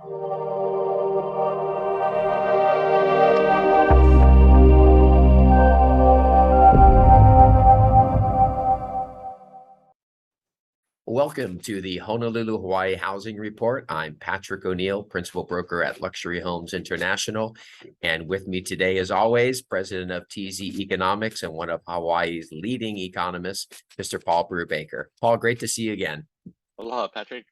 Welcome to the Honolulu, Hawaii Housing Report. I'm Patrick ONeill, Principal Broker at Luxury Homes International. And with me today, as always, President of TZ Economics and one of Hawaii's leading economists, Mr. Paul Brewbaker. Paul, great to see you again. Aloha, Patrick.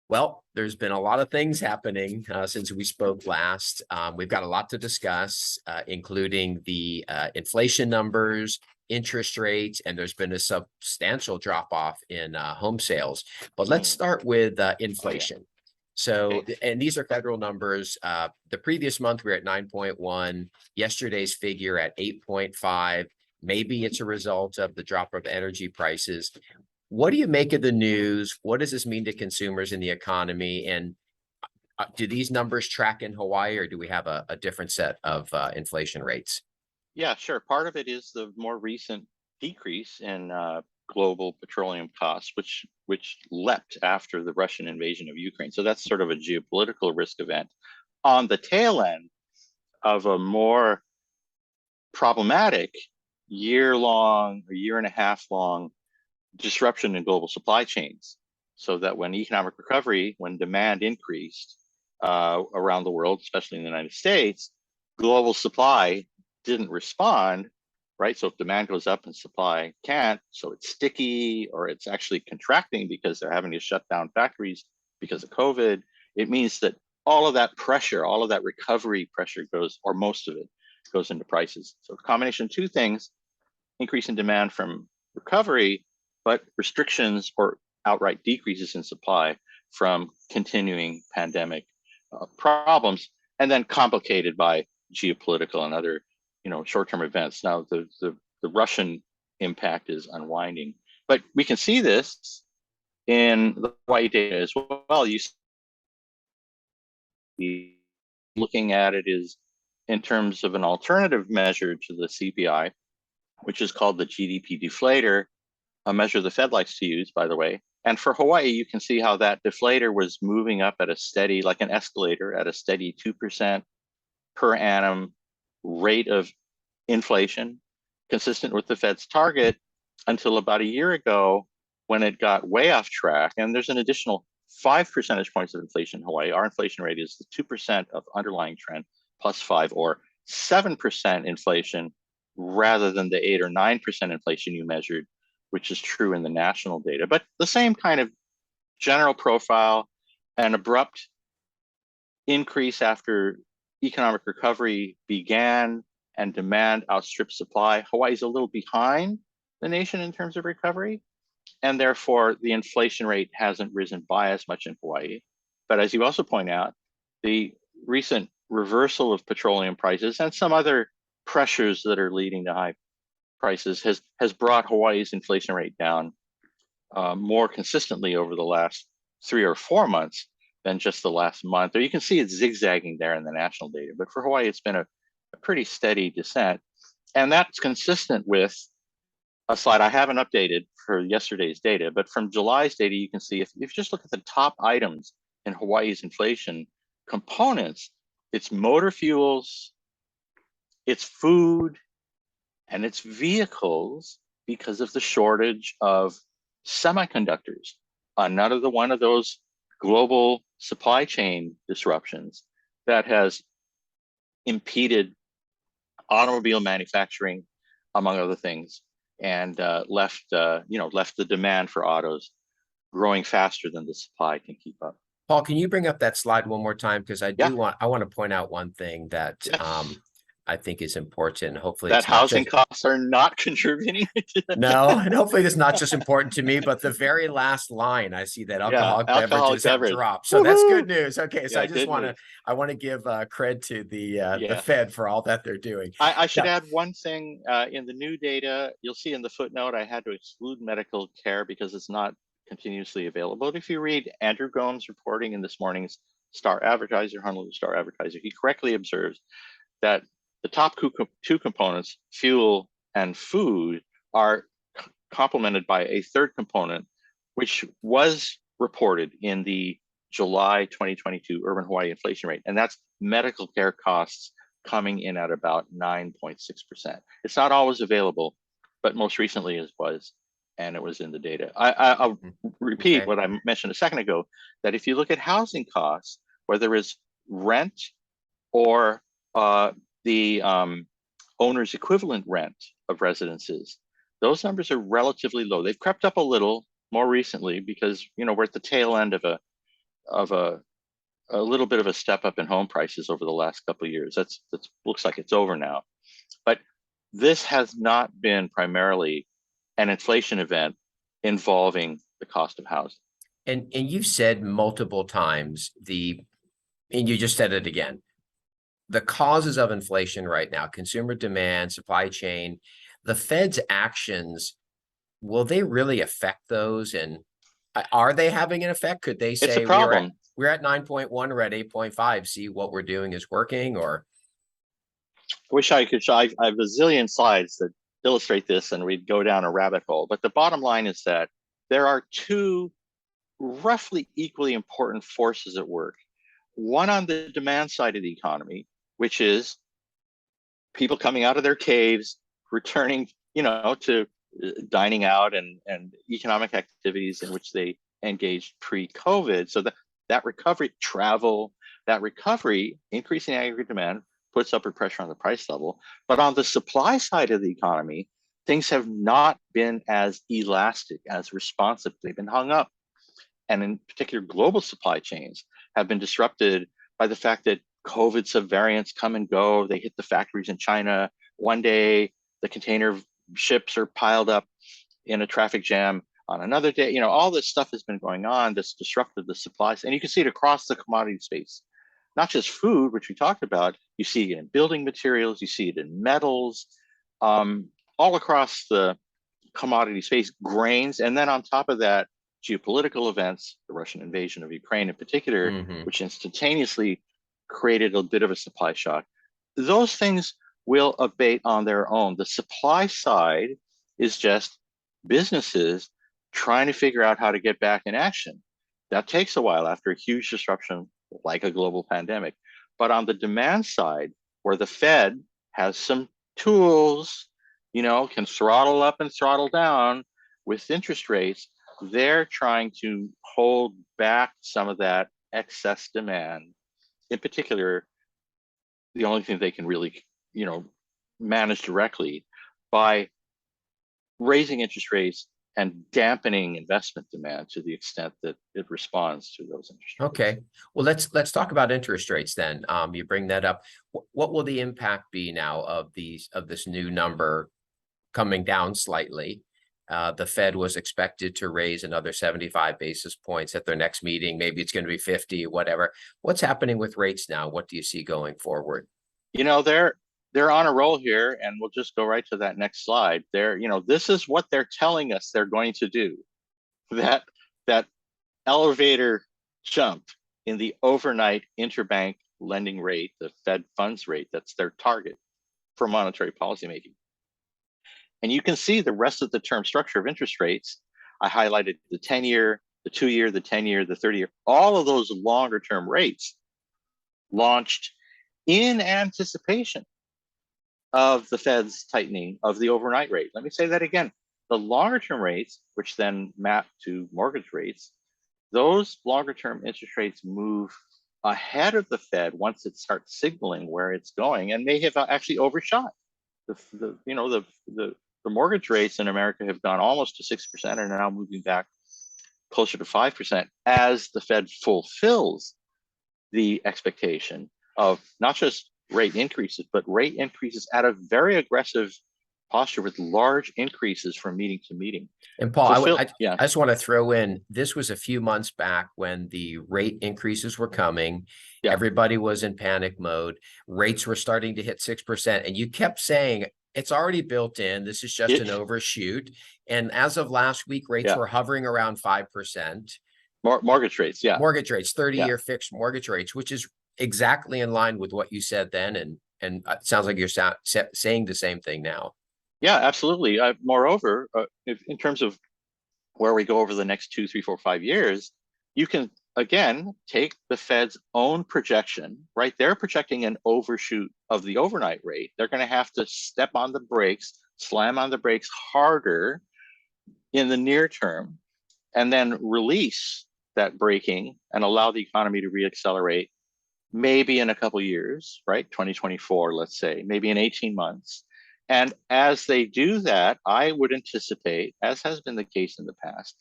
Well, there's been a lot of things happening since we spoke last. We've got a lot to discuss, including the inflation numbers, interest rates, and there's been a substantial drop-off in home sales. But let's start with inflation. So, and these are federal numbers. The previous month we were at 9.1, yesterday's figure at 8.5. Maybe it's a result of the drop of energy prices. What do you make of the news? What does this mean to consumers in the economy? And do these numbers track in Hawaii, or do we have a different set of inflation rates? Yeah, sure. Part of it is the more recent decrease in global petroleum costs, which leapt after the Russian invasion of Ukraine. So that's sort of a geopolitical risk event. On the tail end of a more problematic year-long or year-and-a-half-long disruption in global supply chains, so that when economic recovery, when demand increased around the world, especially in the United States, global supply didn't respond, right? So if demand goes up and supply can't, so it's sticky or it's actually contracting because they're having to shut down factories because of COVID. It means that all of that pressure, all of that recovery pressure goes, or most of it goes into prices. So a combination of two things: increase in demand from recovery, but restrictions or outright decreases in supply from continuing pandemic problems, and then complicated by geopolitical and other, short-term events. Now, the Russian impact is unwinding, but we can see this in the Hawaii data as well. You see, looking at it is in terms of an alternative measure to the CPI, which is called the GDP deflator, a measure the Fed likes to use, by the way. And for Hawaii, you can see how that deflator was moving up at a steady, like an escalator, at a steady 2% per annum rate of inflation, consistent with the Fed's target, until about a year ago when it got way off track. And there's an additional 5 percentage points of inflation in Hawaii. Our inflation rate is the 2% of underlying trend plus 5, or 7% inflation rather than the 8 or 9% inflation you measured, which is true in the national data. But the same kind of general profile, an abrupt increase after economic recovery began and demand outstripped supply. Hawaii's a little behind the nation in terms of recovery, and therefore the inflation rate hasn't risen by as much in Hawaii. But as you also point out, the recent reversal of petroleum prices and some other pressures that are leading to high prices has brought Hawaii's inflation rate down more consistently over the last 3 or 4 months than just the last month. Or you can see it zigzagging there in the national data. But for Hawaii, it's been a pretty steady descent. And that's consistent with a slide I haven't updated for yesterday's data, but from July's data, you can see if you just look at the top items in Hawaii's inflation components, it's motor fuels, it's food, and it's vehicles, because of the shortage of semiconductors. Another one of those global supply chain disruptions that has impeded automobile manufacturing, among other things, and left the demand for autos growing faster than the supply can keep up. Paul, can you bring up that slide one more time? Because I want to point out one thing that I think is important. Hopefully that housing costs are not contributing to that. No, and hopefully it's not just important to me, but the very last line, I see that alcoholic beverages have dropped. So that's good news. Okay, so I just want to give cred to the Fed for all that they're doing. I should add one thing. In the new data, you'll see in the footnote, I had to exclude medical care because it's not continuously available. But if you read Andrew Gomes' reporting in this morning's Star Advertiser, Honolulu Star Advertiser, he correctly observes that the top two components, fuel and food, are complemented by a third component, which was reported in the July 2022 urban Hawaii inflation rate, and that's medical care costs coming in at about 9.6%. It's not always available, but most recently it was, and it was in the data. I'll repeat Okay. what I mentioned a second ago, that if you look at housing costs, whether it's rent or the owner's equivalent rent of residences, those numbers are relatively low. They've crept up a little more recently because, you know, we're at the tail end of a little bit of a step up in home prices over the last couple of years. That's looks like it's over now. But this has not been primarily an inflation event involving the cost of housing. And you've said multiple times and you just said it again, the causes of inflation right now, consumer demand, supply chain, the Fed's actions, will they really affect those? And are they having an effect? Could they It's a say problem. we're at 9.1, we're at 8.5, see what we're doing is working? Or I wish I could show, I have a zillion slides that illustrate this and we'd go down a rabbit hole. But the bottom line is that there are two roughly equally important forces at work. One on the demand side of the economy, which is people coming out of their caves, returning, you know, to dining out and economic activities in which they engaged pre-COVID. So that recovery, travel, that recovery, increasing aggregate demand, puts upward pressure on the price level. But on the supply side of the economy, things have not been as elastic, as responsive. They've been hung up. And in particular, global supply chains have been disrupted by the fact that COVID subvariants come and go. They hit the factories in China. One day, the container ships are piled up in a traffic jam. On another day, you know, all this stuff has been going on that's disrupted the supplies. And you can see it across the commodity space, not just food, which we talked about. You see it in building materials, you see it in metals, all across the commodity space, grains. And then on top of that, geopolitical events, the Russian invasion of Ukraine in particular, which instantaneously created a bit of a supply shock. Those things will abate on their own. The supply side is just businesses trying to figure out how to get back in action. That takes a while after a huge disruption like a global pandemic. But on the demand side, where the Fed has some tools, you know, can throttle up and throttle down with interest rates, they're trying to hold back some of that excess demand. In particular, the only thing they can really, you know, manage directly by raising interest rates and dampening investment demand to the extent that it responds to those interest rates. okay, well, let's talk about interest rates then. You bring that up. What will the impact be now of this new number coming down slightly? The Fed was expected to raise another 75 basis points at their next meeting. Maybe it's going to be 50, whatever. What's happening with rates now? What do you see going forward? You know, they're on a roll here, and we'll just go right to that next slide. You know, this is what they're telling us they're going to do. That elevator jump in the overnight interbank lending rate, the Fed funds rate, that's their target for monetary policymaking. And you can see the rest of the term structure of interest rates. I highlighted the 10-year, the 2-year, the 10-year, the 30-year. All of those longer term rates launched in anticipation of the Fed's tightening of the overnight rate. Let me say that again. The longer term rates, which then map to mortgage rates, those longer term interest rates move ahead of the Fed once it starts signaling where it's going, and may have actually overshot. The mortgage rates in America have gone almost to 6% and are now moving back closer to 5% as the Fed fulfills the expectation of not just rate increases, but rate increases at a very aggressive posture with large increases from meeting to meeting. And Paul, I Yeah, just want to throw in, this was a few months back when the rate increases were coming. Yeah. Everybody was in panic mode. Rates were starting to hit 6%. And you kept saying, it's already built in. This is just an overshoot. And as of last week, rates were hovering around 5%. Mortgage rates, yeah. Mortgage rates, 30-year fixed mortgage rates, which is exactly in line with what you said then. And it sounds like you're saying the same thing now. Yeah, absolutely. Moreover, in terms of where we go over the next 2, 3, 4, 5 years, you can again, take the Fed's own projection, right? They're projecting an overshoot of the overnight rate. They're going to have to step on the brakes, slam on the brakes harder in the near term, and then release that braking and allow the economy to reaccelerate maybe in a couple of years, right? 2024, let's say, maybe in 18 months. And as they do that, I would anticipate, as has been the case in the past,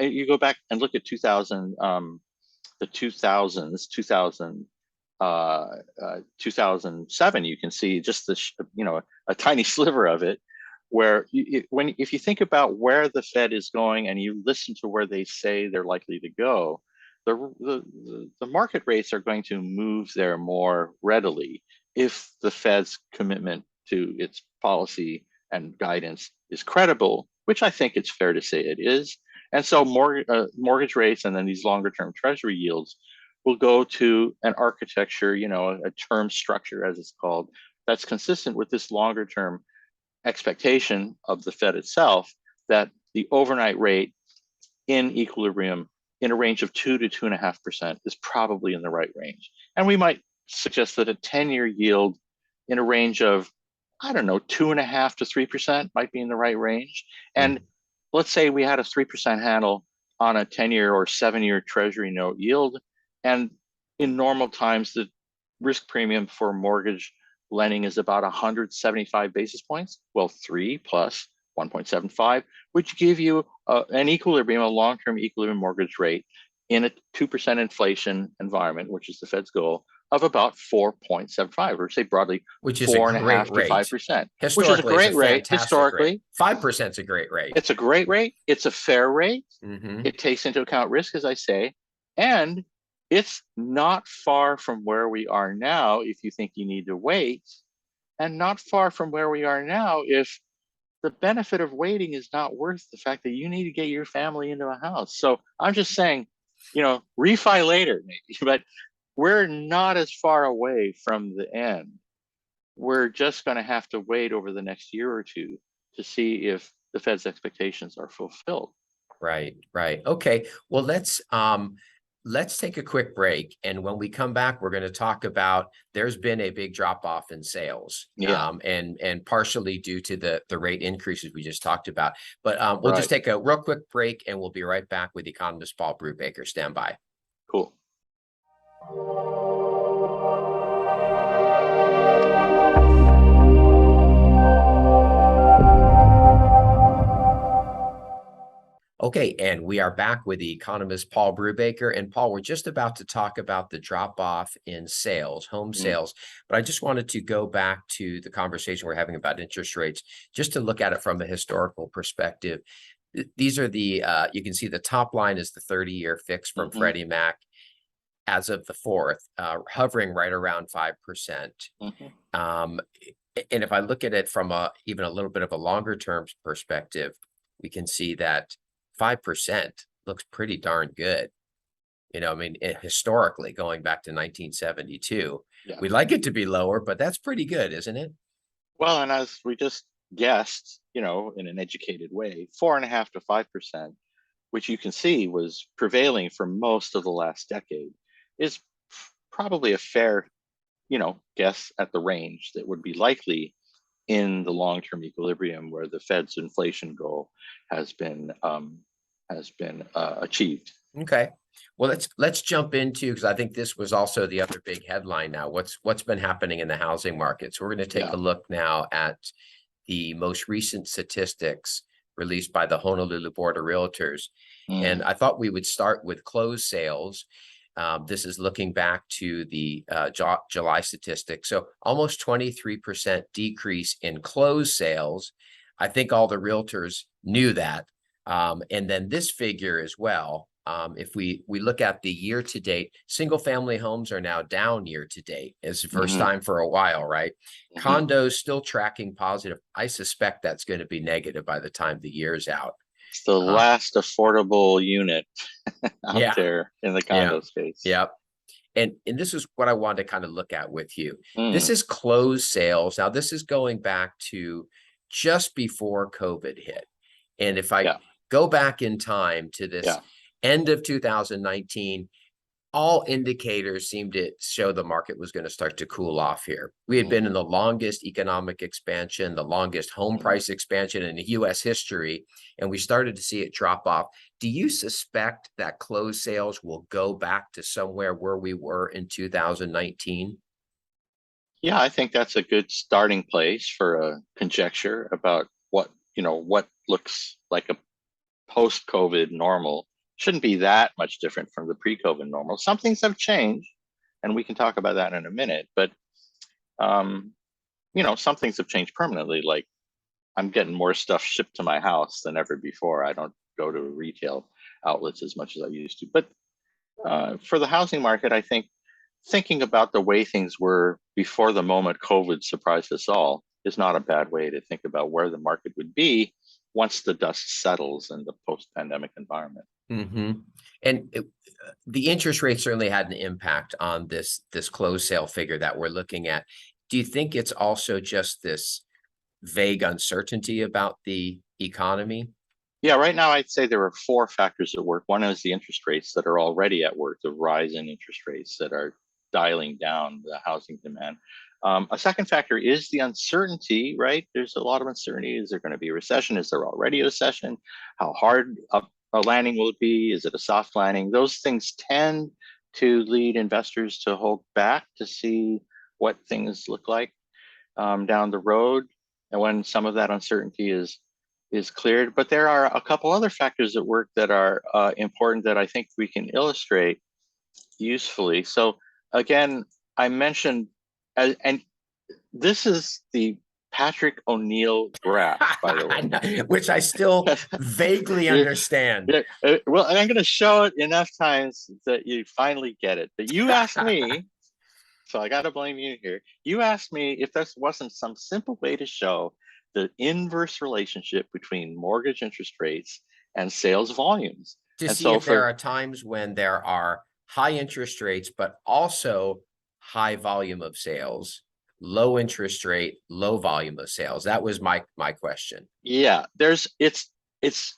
you go back and look at 2000, the 2000s, 2007, you can see just this, a tiny sliver of it, where if you think about where the Fed is going and you listen to where they say they're likely to go, the market rates are going to move there more readily if the Fed's commitment to its policy and guidance is credible, which I think it's fair to say it is. And so mortgage rates and then these longer term treasury yields will go to an architecture, a term structure as it's called, that's consistent with this longer term expectation of the Fed itself that the overnight rate in equilibrium in a range of 2 to 2.5% is probably in the right range. And we might suggest that a 10-year yield in a range of, 2.5 to 3% might be in the right range. And let's say we had a 3% handle on a 10-year or 7-year treasury note yield. And in normal times, the risk premium for mortgage lending is about 175 basis points. Well, 3 plus 1.75, which give you an equilibrium, a long-term equilibrium mortgage rate in a 2% inflation environment, which is the Fed's goal, of about 4.75, or say broadly, which is 4.5 to 5%, which is a great rate historically. 5% is a great rate. It's a great rate. It's a fair rate. Mm-hmm. It takes into account risk, as I say, and it's not far from where we are now if you think you need to wait, and not far from where we are now if the benefit of waiting is not worth the fact that you need to get your family into a house. So I'm just saying, refi later maybe, but we're not as far away from the end. We're just going to have to wait over the next year or two to see if the Fed's expectations are fulfilled. Right. Okay. Well, let's take a quick break. And when we come back, we're going to talk about there's been a big drop off in sales, and partially due to the rate increases we just talked about. But we'll just take a real quick break and we'll be right back with economist Paul Brewbaker. Stand by. Cool. Okay, and we are back with the economist Paul Brewbaker. And Paul, we're just about to talk about the drop-off in sales, home sales. But I just wanted to go back to the conversation we're having about interest rates, just to look at it from a historical perspective. These are you can see the top line is the 30-year fix from Freddie Mac as of the 4th, hovering right around 5%. And if I look at it from even a little bit of a longer term perspective, we can see that 5% looks pretty darn good. Historically, going back to 1972, we'd like it to be lower, but that's pretty good, isn't it? Well, and as we just guessed, in an educated way, 4.5 to 5%, which you can see was prevailing for most of the last decade, is probably a fair, guess at the range that would be likely in the long-term equilibrium where the Fed's inflation goal has been achieved. Okay, well let's jump into, because I think this was also the other big headline now. What's been happening in the housing market? So we're going to take a look now at the most recent statistics released by the Honolulu Board of Realtors, and I thought we would start with closed sales. This is looking back to the July statistics. So almost 23% decrease in closed sales. I think all the realtors knew that. And then this figure as well, if we look at the year to date, single family homes are now down year to date. It's the first time for a while, right? Condos still tracking positive. I suspect that's going to be negative by the time the year's out. It's the last affordable unit out there in the condo space. Yep. And this is what I wanted to kind of look at with you. This is closed sales. Now, this is going back to just before COVID hit. And if I go back in time to this end of 2019, all indicators seem to show the market was going to start to cool off here. We had been in the longest economic expansion, the longest home price expansion in US history, and we started to see it drop off. Do you suspect that closed sales will go back to somewhere where we were in 2019? Yeah, I think that's a good starting place for a conjecture about what looks like a post-COVID normal. Shouldn't be that much different from the pre-COVID normal. Some things have changed, and we can talk about that in a minute. But some things have changed permanently. Like I'm getting more stuff shipped to my house than ever before. I don't go to retail outlets as much as I used to. But for the housing market, I think thinking about the way things were before the moment COVID surprised us all is not a bad way to think about where the market would be once the dust settles in the post-pandemic environment. Mm-hmm. And the interest rate certainly had an impact on this closed sale figure that we're looking at. Do you think it's also just this vague uncertainty about the economy? Yeah, right now I'd say there are four factors at work. One is the interest rates that are already at work, the rise in interest rates that are dialing down the housing demand. A second factor is the uncertainty, right? There's a lot of uncertainty. Is there going to be a recession? Is there already a recession? How hard a landing will it be? Is it a soft landing? Those things tend to lead investors to hold back to see what things look like down the road, and when some of that uncertainty is cleared. But there are a couple other factors at work that are important that I think we can illustrate usefully. So again, I mentioned, and this is the Patrick ONeill graph, by the way. Which I still vaguely understand. Well, I'm going to show it enough times that you finally get it. But you asked me, so I got to blame you here. You asked me if this wasn't some simple way to show the inverse relationship between mortgage interest rates and sales volumes. To And see so if there are times when there are high interest rates, but also high volume of sales, low interest rate, low volume of sales. That was my question. Yeah, it's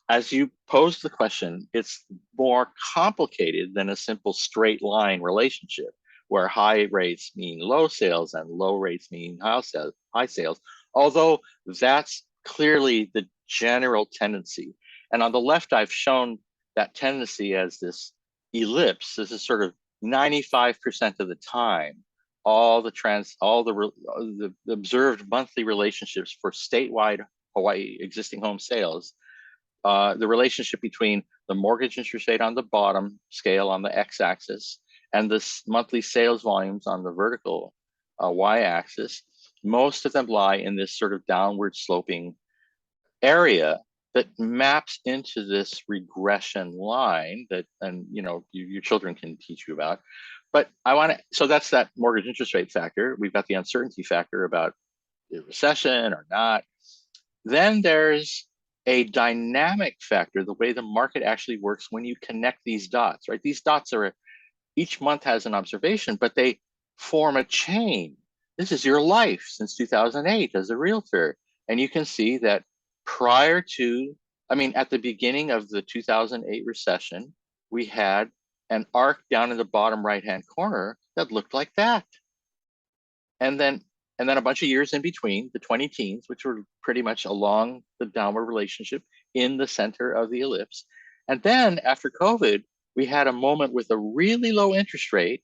as you posed the question, it's more complicated than a simple straight line relationship where high rates mean low sales and low rates mean high sales, although that's clearly the general tendency. And on the left, I've shown that tendency as this ellipse. This is sort of 95% of the time, all the observed monthly relationships for statewide Hawaii existing home sales, the relationship between the mortgage interest rate on the bottom scale on the x-axis and the monthly sales volumes on the vertical y-axis, most of them lie in this sort of downward sloping area that maps into this regression line that, and your children can teach you about. But so that's that mortgage interest rate factor. We've got the uncertainty factor about the recession or not. Then there's a dynamic factor, the way the market actually works when you connect these dots, right? These dots each month has an observation, but they form a chain. This is your life since 2008 as a realtor. And you can see that at the beginning of the 2008 recession, we had an arc down in the bottom right-hand corner that looked like that. And then a bunch of years in between, the 20 teens, which were pretty much along the downward relationship in the center of the ellipse. And then after COVID, we had a moment with a really low interest rate.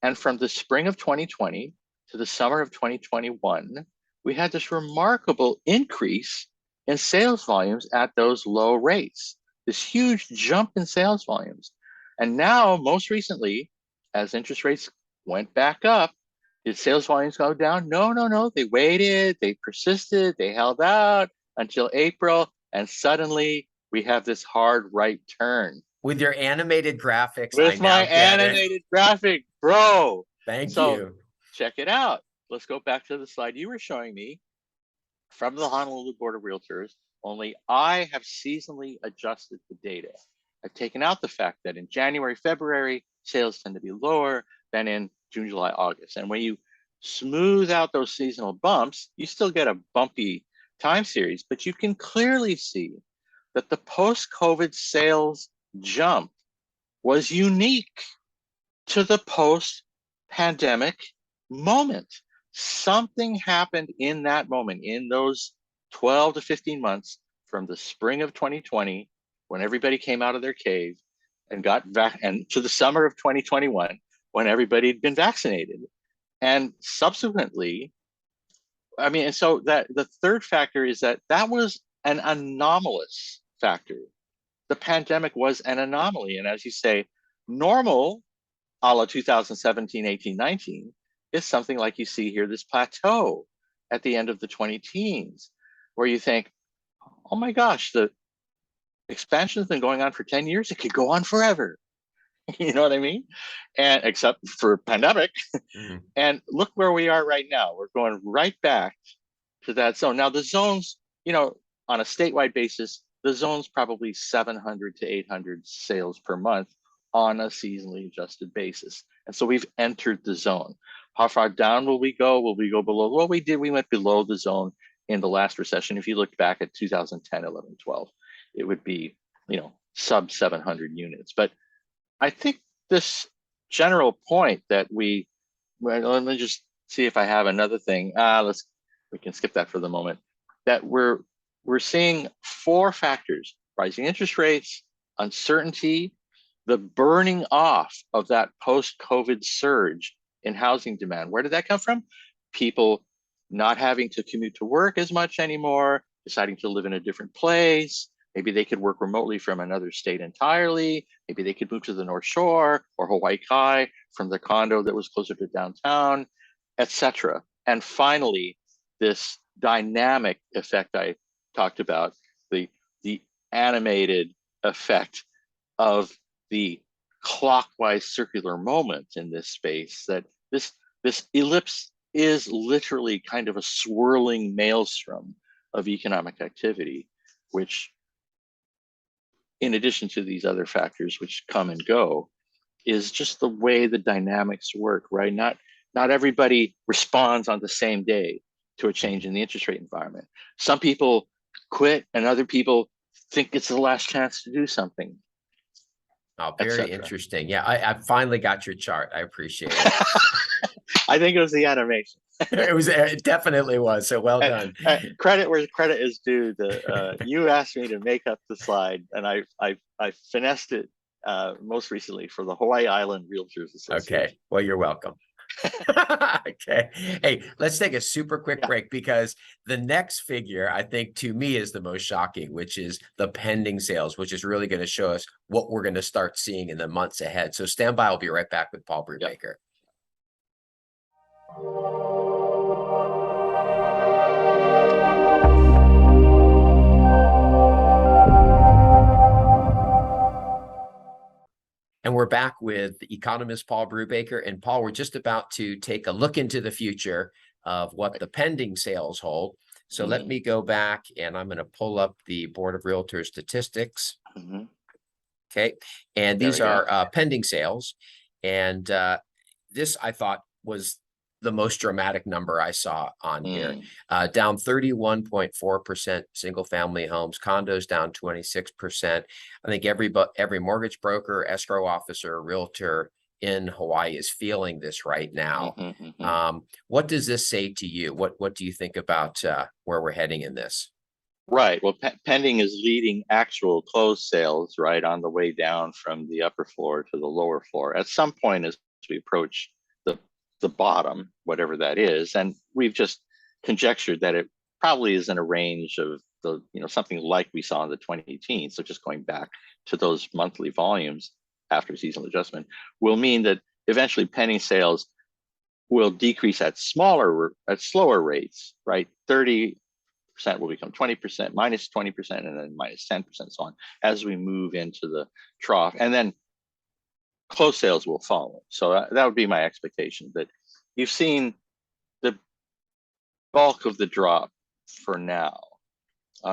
And from the spring of 2020 to the summer of 2021, we had this remarkable increase in sales volumes at those low rates, this huge jump in sales volumes. And now, most recently, as interest rates went back up, did sales volumes go down? No. They waited, they persisted, they held out until April, and suddenly we have this hard right turn. With your animated graphics, With my animated graphic, bro. Thank you. Check it out. Let's go back to the slide you were showing me from the Honolulu Board of Realtors, only I have seasonally adjusted the data. I've taken out the fact that in January, February, sales tend to be lower than in June, July, August. And when you smooth out those seasonal bumps, you still get a bumpy time series, but you can clearly see that the post-COVID sales jump was unique. to the post-pandemic moment. Something happened in that moment, in those 12 to 15 months from the spring of 2020, when everybody came out of their cave and and to the summer of 2021, when everybody had been vaccinated. And subsequently, I mean, and so that the third factor is that that was an anomalous factor. The pandemic was an anomaly. And as you say, normal a la 2017, 18, 19 is something like you see here, this plateau at the end of the 20 teens, where you think, oh my gosh, the expansion has been going on for 10 years. It could go on forever. You know what I mean? And except for pandemic. Mhm. And look where we are right now. We're going right back to that zone. Now the zones, you know, on a statewide basis, the zone's probably 700 to 800 sales per month on a seasonally adjusted basis. And so we've entered the zone. How far down will we go? Will we go below? Well, we went below the zone in the last recession. If you looked back at 2010, 11, 12, it would be, you know, sub 700 units. But I think this general point that well, let me just see if I have another thing. We can skip that for the moment. That we're seeing four factors: rising interest rates, uncertainty, the burning off of that post-COVID surge in housing demand. Where did that come from? People not having to commute to work as much anymore, deciding to live in a different place. Maybe they could work remotely from another state entirely. Maybe they could move to the North Shore or Hawaii Kai from the condo that was closer to downtown, etc. And finally, this dynamic effect I talked about, the animated effect of the clockwise circular moment in this space, that this ellipse is literally kind of a swirling maelstrom of economic activity, which, in addition to these other factors which come and go, is just the way the dynamics work, right? Not everybody responds on the same day to a change in the interest rate environment. Some people quit and other people think it's the last chance to do something, Oh, very etc. interesting. Yeah, I finally got your chart. I appreciate it. I think it was the animation. It definitely was. So well done. Credit where credit is due. You asked me to make up the slide, and I finessed it most recently for the Hawaii Island Realtors Association. Okay. Well, you're welcome. Okay. Hey, let's take a super quick break, because the next figure, I think, to me is the most shocking, which is the pending sales, which is really going to show us what we're going to start seeing in the months ahead. So stand by. I'll be right back with Paul Brewbaker. And we're back with economist Paul Brewbaker. And Paul, we're just about to take a look into the future of what the pending sales hold. So let me go back, and I'm going to pull up the Board of Realtors statistics. Okay. And these are pending sales. And this, I thought, was the most dramatic number I saw on here. Down 31.4% single family homes, condos down 26%. I think every mortgage broker, escrow officer, realtor in Hawaii is feeling this right now. What does this say to you? What do you think about where we're heading in this? Right. Well, pending is leading actual closed sales, right, on the way down from the upper floor to the lower floor. At some point, as we approach the bottom, whatever that is, and we've just conjectured that it probably is in a range of something like we saw in the 2018. So just going back to those monthly volumes after seasonal adjustment will mean that eventually pending sales will decrease at slower rates, right? 30% will become 20%, minus 20%, and then minus 10%, so on, as we move into the trough. And then closed sales will follow. So that would be my expectation, that you've seen the bulk of the drop for now.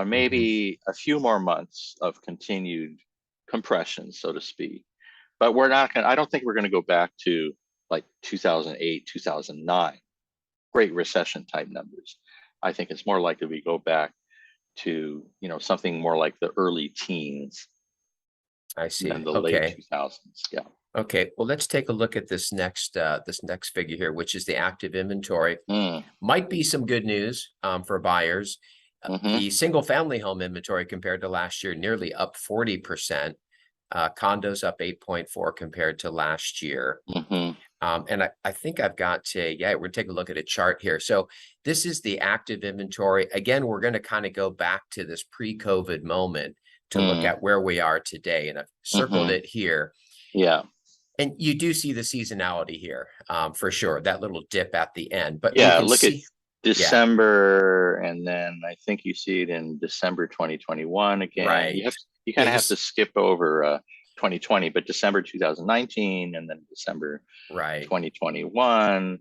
Maybe a few more months of continued compression, so to speak. But I don't think we're going to go back to like 2008, 2009, Great Recession type numbers. I think it's more likely we go back to, something more like the early teens. I see. Than the late 2000s. Yeah. Okay, well, let's take a look at this next figure here, which is the active inventory. Might be some good news for buyers. The single family home inventory compared to last year, nearly up 40%. Condos up 8.4 compared to last year. And I think I've got to, we're gonna take a look at a chart here. So this is the active inventory. Again, we're going to kind of go back to this pre-COVID moment to look at where we are today. And I've circled it here. Yeah. And you do see the seasonality here, for sure, that little dip at the end. But Yeah, you can look see, at December, and then I think you see it in December 2021 again. right. You kind of have to skip over 2020, but December 2019, and then December right 2021.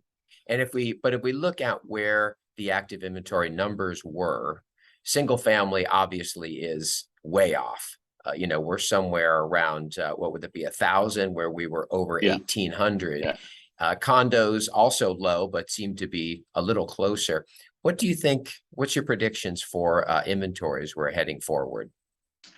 And if we look at where the active inventory numbers were, single family obviously is way off. You know, we're somewhere around what would it be, 1,000, where we were over 1,800. Condos also low, but seem to be a little closer. What do you think? What's your predictions for inventories we're heading forward?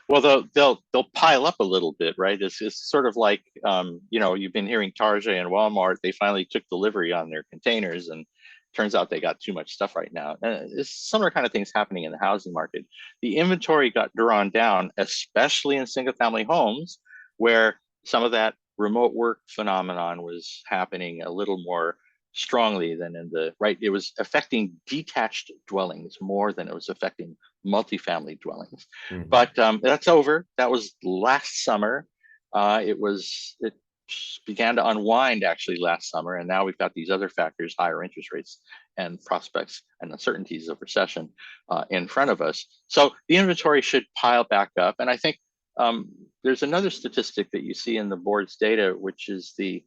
Well, they'll pile up a little bit, right? It's sort of like you know, you've been hearing Target and Walmart. They finally took delivery on their containers, and turns out they got too much stuff right now. And it's similar kind of things happening in the housing market. The inventory got drawn down, especially in single family homes, where some of that remote work phenomenon was happening a little more strongly than in the right. It was affecting detached dwellings more than it was affecting multifamily dwellings. But that's over. That was last summer. It began to unwind actually last summer, and now we've got these other factors, higher interest rates and prospects and uncertainties of recession in front of us. So the inventory should pile back up. And I think there's another statistic that you see in the board's data, which is the,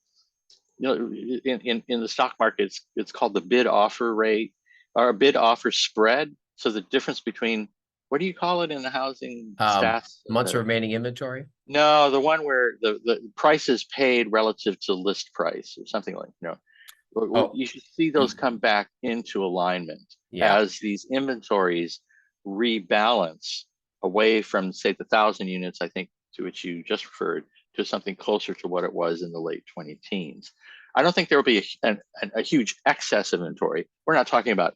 you know, in the stock market, it's called the bid offer rate or bid offer spread. So the difference between, what do you call it in the housing stats? Months of remaining inventory? No, the one where the price is paid relative to list price or something like, you know, you should see those come back into alignment as these inventories rebalance away from, say, the 1,000 units, I think, to which you just referred, to something closer to what it was in the late 20 teens. I don't think there will be a huge excess inventory. We're not talking about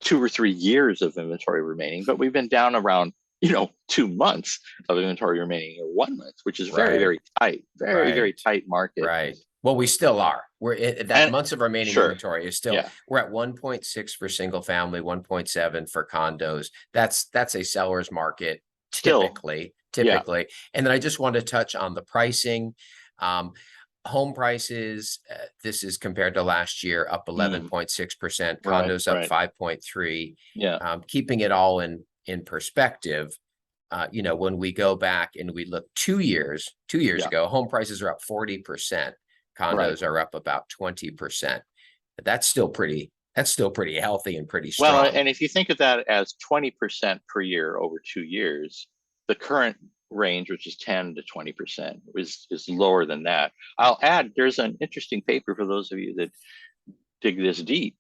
2 or 3 years of inventory remaining, but we've been down around, you know, 2 months of inventory remaining, or 1 month, which is very, very tight, very tight market. Right. Well, we still are. We're at that months of remaining inventory is still, we're at 1.6 for single family, 1.7 for condos. That's a seller's market typically. And then I just want to touch on the pricing. Home prices, this is compared to last year, up 11.6%, condos up 5.3. Keeping it all in perspective, you know, when we go back and we look 2 years ago, home prices are up 40%, condos are up about 20%. That's still pretty healthy and pretty strong. Well, and if you think of that as 20% per year over 2 years, the current range, which is 10 to 20%, is lower than that. I'll add, there's an interesting paper for those of you that dig this deep.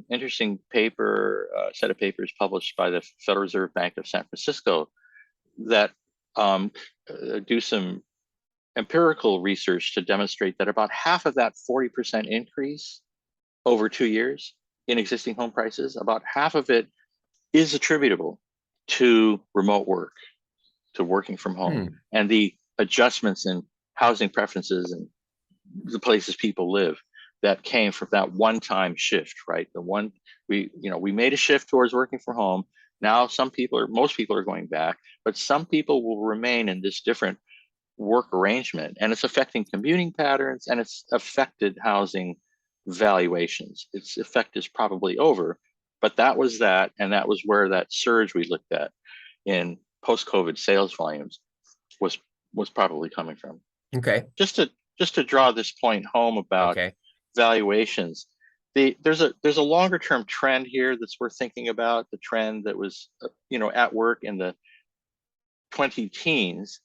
Interesting paper, set of papers published by the Federal Reserve Bank of San Francisco that do some empirical research to demonstrate that about half of that 40% increase over 2 years in existing home prices, about half of it is attributable to remote work, to working from home, and the adjustments in housing preferences and the places people live that came from that one-time shift, right? We made a shift towards working from home. Now most people are going back, but some people will remain in this different work arrangement, and it's affecting commuting patterns, and it's affected housing valuations. Its effect is probably over, but that was that, and that was where that surge we looked at in post-COVID sales volumes was probably coming from. Okay. Just to draw this point home about valuations, there's a longer term trend here that's worth thinking about. The trend that was at work in the 20 teens,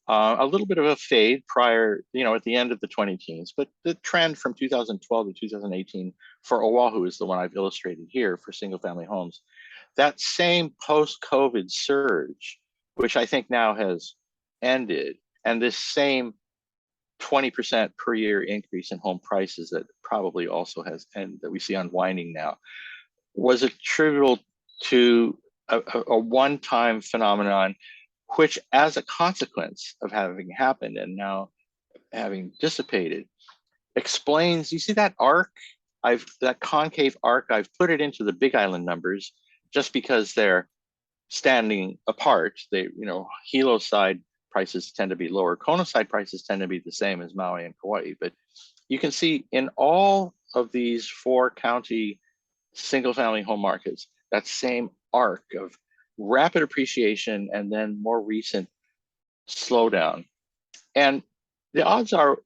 a little bit of a fade prior, at the end of the 20 teens, but the trend from 2012 to 2018 for Oahu is the one I've illustrated here for single family homes. That same post-COVID surge, which I think now has ended, and this same 20% per year increase in home prices that probably also has, and that we see unwinding now, was attributable to a one-time phenomenon, which as a consequence of having happened and now having dissipated, explains, you see that arc? That concave arc, I've put it into the Big Island numbers just because they're standing apart. They, Hilo side prices tend to be lower. Kona side prices tend to be the same as Maui and Kauai. But you can see in all of these 4 county single family home markets, that same arc of rapid appreciation and then more recent slowdown. And the odds are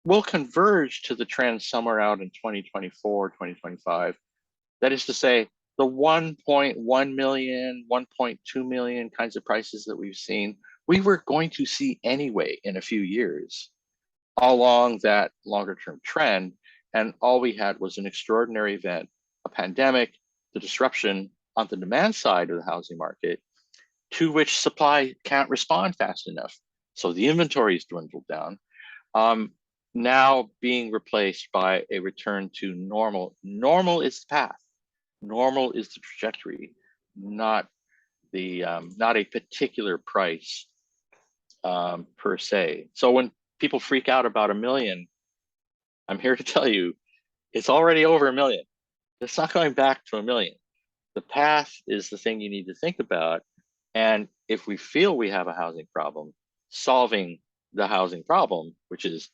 we'll converge to the trend somewhere out in 2024, 2025. That is to say, the 1.1 million, 1.2 million kinds of prices that we've seen, we were going to see anyway in a few years along that longer term trend. And all we had was an extraordinary event, a pandemic, the disruption on the demand side of the housing market, to which supply can't respond fast enough. So the inventory is dwindled down. Now being replaced by a return to normal. Normal is the path. Normal is the trajectory, not a particular price per se. So when people freak out about 1 million, I'm here to tell you, it's already over 1 million. It's not going back to 1 million. The path is the thing you need to think about. And if we feel we have a housing problem, solving the housing problem, which is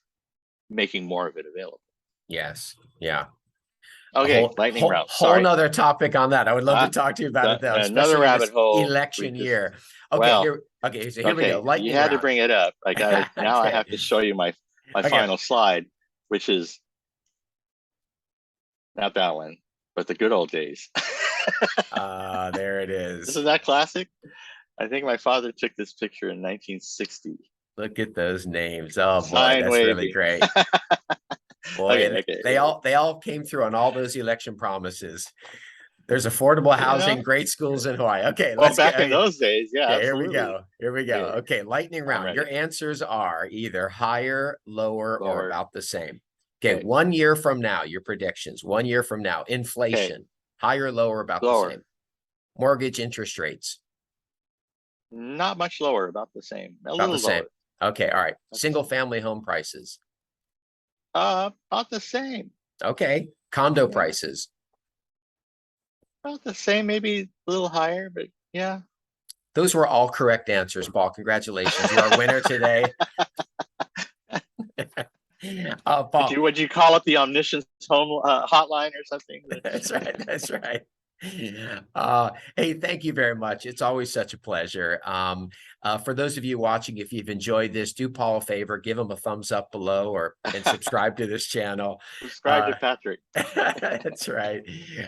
making more of it available. Yes. Yeah. Okay, lightning round. Whole nother topic on that. I would love to talk to you about it though, another rabbit hole. Election year. Okay, well, so here we go. Lightning you had round. to bring it up. I got now. I have to show you my final slide, which is not that one, but the good old days. There it is. Isn't that classic? I think my father took this picture in 1960. Look at those names. Oh boy, that's really great. Boy, okay. They all came through on all those election promises. There's affordable housing, great schools in Hawaii. Okay, well, back in those days, yeah. Okay, here we go. Okay, lightning round. Your answers are either higher, lower, or about the same. Okay, 1 year from now, your predictions. 1 year from now, inflation, higher, lower, about the same. Mortgage interest rates. Not much lower, about the same. About the same. Okay, all right. Single family home prices. About the same. Okay. Condo prices. About the same, maybe a little higher, but yeah. Those were all correct answers, Paul. Congratulations. You're our winner today. Paul. Would you call up the Omniscience home hotline or something? That's right. That's right. Hey, thank you very much. It's always such a pleasure. For those of you watching, if you've enjoyed this, do Paul a favor, give him a thumbs up below and subscribe to this channel. Subscribe to Patrick. That's right.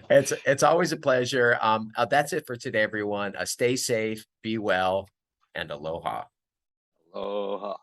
It's always a pleasure. That's it for today, everyone. Stay safe, be well, and aloha. Aloha.